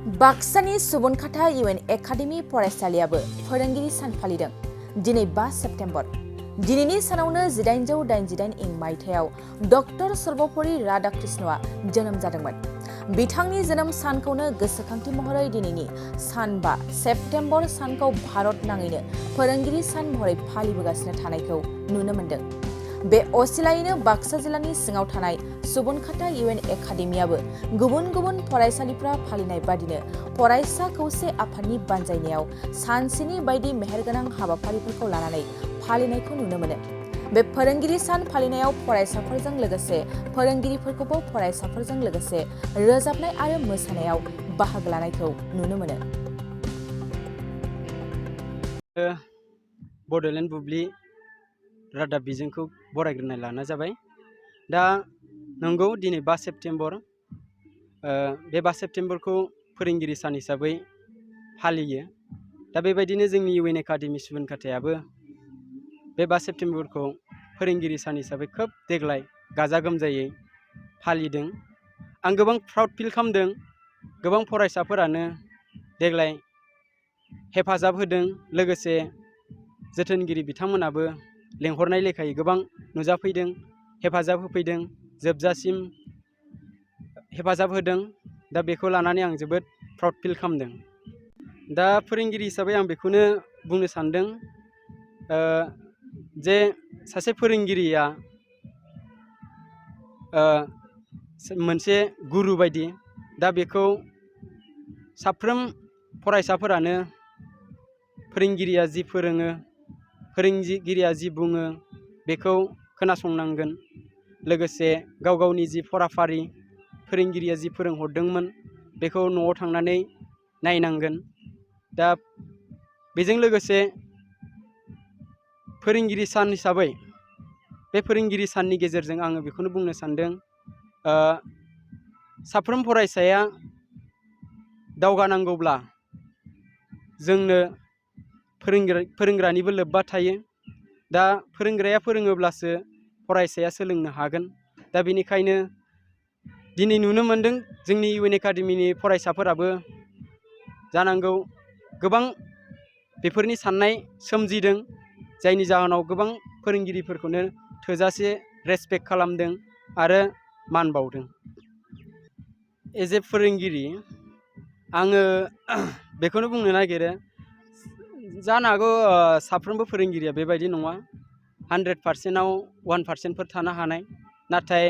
बाक्सानि सुबुनखाथा इउएन academy फरायसालियाबो फोरोंगिरि सान फालिदों। दिनै 5 सेप्तेम्बर। दिनैनि सानावनो 1888 मायथाइयाव डक्टर सर्वपल्ली राधाकृष्णआ जोनोम जादोंमोन। बिथांनि जोनोम सानखौनो गोसोखांथि महरै दिनैनि सान 5 सेप्तेम्बर सानखौ भारत नाङैनो फोरोंगिरि सान महरै फालिबोगासिनो थानायखौ नुनो मोन्दों। बे असिलायैनो बाक्सा जिल्लानि सिङाव थानाय सुबुनखाथा इउएन एकाडेमियाबो गुबुन गुबुन फरायसालिफ्रा फालिनाय बादिनो फरायसा खौसे आफादनि बानजायनायाव सानसेनि बायदि मेहेरगोनां हाबाफारिफोरखौ लानानै फालिनायखौ नुनो मोनो। बे फोरोंगिरि सान फालिनायाव फरायसाफोरजों लोगोसे फोरोंगिरिफोरखौबो फरायसाफोरजों लोगोसे रोजाबनाय आरो मोसानायाव बाहागो लानायखौ नुनो मोनो। बड'लेण्ड बुब्लि रादाब बिजोंखौ बरायग्रोनाय लानाय जाबाय। दा नंगौ दिनै 5 सेप्तेम्बर, बे 5 सेप्तेम्बरखौ फोरोंगिरि सान हिसाबै फालियो। दा बेबायदिनो जोंनि इउएन एकाडेमि सुबुनखाथायाबो बे 5 सेप्तेम्बरखौ फोरोंगिरि सान हिसाबै खोब देग्लाय गाजा गोमजायै फालिदों। आं गोबां प्राउड फिल खालामदों। गोबां फरायसाफोरानो देग्लाय हेफाजाब होदों, लोगोसे जोथोनगिरि बिथांमोनाबो लेंहरनाय लेखायै गोबां नुजाफैदों, हेफाजाब होफैदों, जोबजासिम हेफाजाब होदों। दा बेखौ लानानै आं जोबोद प्राउड फिल खालामदों। दा फोरोंगिरि हिसाबै आं बेखौनो बुंनो सानदों जे सासे फोरोंगिरिया मोनसे गुरु बायदि। दा बेखौ साफ्रोम फरायसाफोरानो फोरोंगिरिया जि फोरोङो, फोरोंगिरिया जि बुङो बेखौ खोनासंनांगोन। लोगोसे गाव गावनि जि फराफारि फोरोंगिरिया जि फोरोंहरदोंमोन बेखौ न'आव थांनानै नायनांगोन। दा बेजों लोगोसे फोरोंगिरि सान हिसाबै बे फोरोंगिरि साननि गेजेरजों आङो बेखौनो बुंनो सानदों, साफ्रोम फरायसाया दावगानांगौब्ला जोंनो फोरोंग्रानिबो लोब्बा थायो। दा फोरोंग्राया फोरोङोब्लासो फरायसाया सोलोंनो हागोन। दा बेनिखायनो दिनै नुनो मोन्दों जोंनि इउएन एकाडेमिनि फरायसाफोराबो जानांगौ गोबां बेफोरनि साननाय सोमजिदों, जायनि जाहोनाव गोबां फोरोंगिरिफोरखौनो थोजासे रेसपेक्ट खालामदों आरो मान बावदों। एज ए फोरोंगिरि आङो बेखौनो बुंनो नागिरो, जानो हागौ साफ्रोमबो फोरोंगिरिया बेबायदि नङा, 100%आव 1% थानो हानाय। नाथाय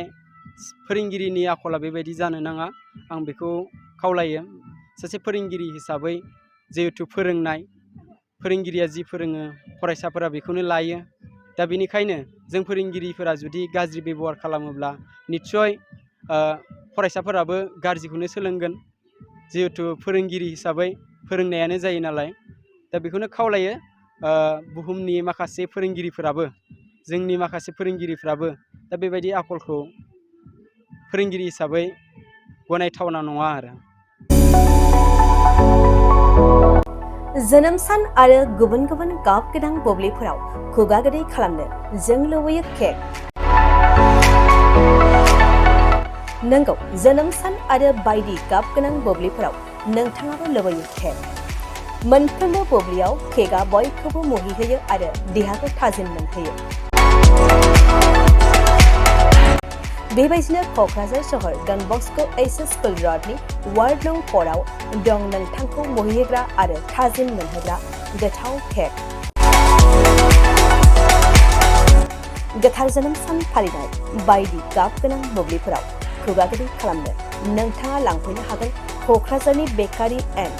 फोरोंगिरिनि आखला बेबायदि जानो नाङा, आं बेखौ खावलायो। सासे फोरोंगिरि हिसाबै जिहेथु फोरोंगिरिया जि फोरोङो फरायसाफोरा बेखौनो लायो। दा बेनिखायनो जों फोरोंगिरिफोरा जुदि गाज्रि बेब'हार खालामोब्ला निस्सय फरायसाफोराबो गाज्रिखौनो सोलोंगोन, जिहेथु फोरोंगिरि हिसाबै फोरोंनायानो जायो नालाय। दा बेखौनो खावलायो बुहुमनि माखासे फोरोंगिरिफोराबो, जोंनि माखासे फोरोंगिरिफ्राबो दा बेबायदि आखलखौ फोरोंगिरि हिसाबै गनायथावना नङा आरो। जोनोम सान आरो गुबुन गुबुन गाब गोनां बुब्लिफोराव खुगा गोदै खालामनो जों लुबैयो केक। नंगौ, जोनोम सान आरो बायदि गाब गोनां बुब्लिफोराव नोंथाङाबो लुबैयो केक। मोनफ्रोमबो बुब्लियाव केकआ बयखौबो मुहिहोयो आरो देहाखौ थाजिम मोनहोयो। बेबायदिनो क'क्राझार सहर डन बस्क' एचएस स्कुल र'डनि वार्ड नं 4 आव दं नोंथांखौ मुहिहोग्रा आरो थाजिम मोनहोग्रा गोथाव केक। गोथार जोनोम सान फालिनाय बायदि गाब गोनां बुब्लिफोराव खुगा गोदै खालामनो नोंथाङा लांफैनो हागोन क'क्राझारनि बेकारि एन्ड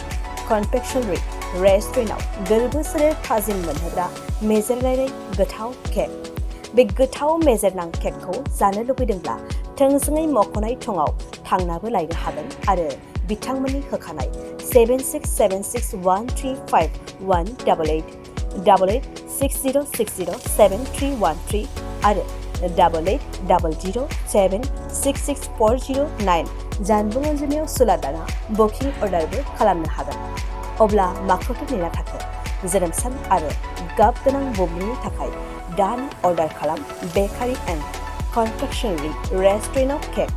कनफेक्शनारि रेस्टुरेन्टआव गोरबो सोलेर थाजिम मोनहोग्रा मेजेरनाय गोथाव केक। बे गोथाव मेजेरनां केकखौ जानो लुबैदोंब्ला थोंजोङै मख'नाय थंआव थांनाबो लायनो हागोन आरो बिथांमोननि होखानाय 767601351888 8860607313 आरो 8800766409 जानबुं अनजिमायाव सुलादाना बुकिं अर्डारबो खालामनो हागोन। अब्ला माखौथो नेना थाखो? जोनोम सान आरो गाब गोनां बुब्लिनि थाखाय दानो अर्डार खालाम बेकारि एन्ड कनफेक्शनारि रेस्टुरेन्टआव केक।